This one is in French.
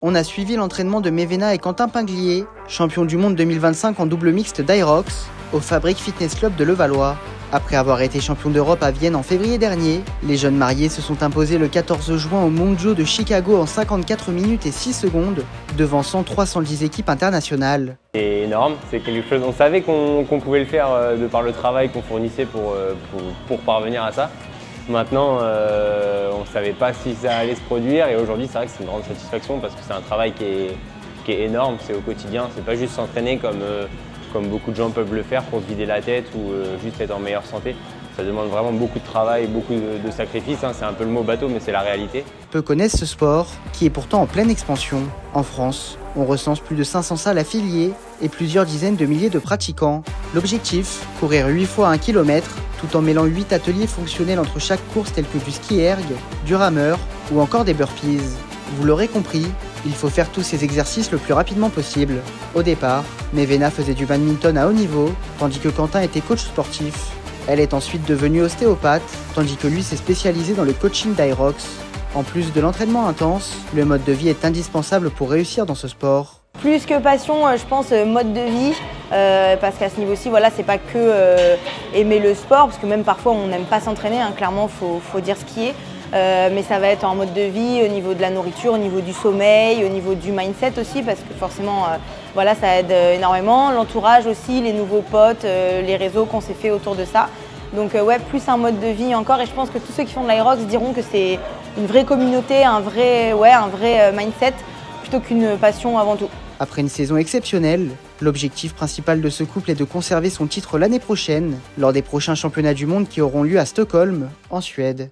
On a suivi l'entraînement de Mevena et Quentin Pinglier, champion du monde 2025 en double mixte d'Irox, au Fabrique Fitness Club de Levallois. Après avoir été champion d'Europe à Vienne en février dernier, les jeunes mariés se sont imposés le 14 juin au Mondiaux de Chicago en 54 minutes et 6 secondes, devançant 310 équipes internationales. C'est énorme, c'est quelque chose, on savait qu'on pouvait le faire de par le travail qu'on fournissait pour parvenir à ça. Maintenant, on ne savait pas si ça allait se produire et aujourd'hui c'est vrai que c'est une grande satisfaction parce que c'est un travail qui est énorme, c'est au quotidien, c'est pas juste s'entraîner comme beaucoup de gens peuvent le faire pour se vider la tête ou juste être en meilleure santé. Ça demande vraiment beaucoup de travail, beaucoup de sacrifices, hein. C'est un peu le mot bateau mais c'est la réalité. Peu connaissent ce sport, qui est pourtant en pleine expansion. En France, on recense plus de 500 salles affiliées et plusieurs dizaines de milliers de pratiquants. L'objectif, courir 8 fois 1 km, tout en mêlant 8 ateliers fonctionnels entre chaque course tels que du ski erg, du rameur ou encore des burpees. Vous l'aurez compris, il faut faire tous ces exercices le plus rapidement possible. Au départ, Mevena faisait du badminton à haut niveau, tandis que Quentin était coach sportif. Elle est ensuite devenue ostéopathe, tandis que lui s'est spécialisé dans le coaching d'Irox. En plus de l'entraînement intense, le mode de vie est indispensable pour réussir dans ce sport. Plus que passion, je pense mode de vie, parce qu'à ce niveau-ci, voilà, c'est pas que aimer le sport, parce que même parfois on n'aime pas s'entraîner, hein, clairement, faut dire ce qui est. Mais ça va être en mode de vie, au niveau de la nourriture, au niveau du sommeil, au niveau du mindset aussi, parce que forcément, voilà, ça aide énormément. L'entourage aussi, les nouveaux potes, les réseaux qu'on s'est fait autour de ça. Donc ouais, plus un mode de vie encore. Et je pense que tous ceux qui font de l'Irox diront que c'est une vraie communauté, un vrai mindset, plutôt qu'une passion avant tout. Après une saison exceptionnelle, l'objectif principal de ce couple est de conserver son titre l'année prochaine, lors des prochains championnats du monde qui auront lieu à Stockholm, en Suède.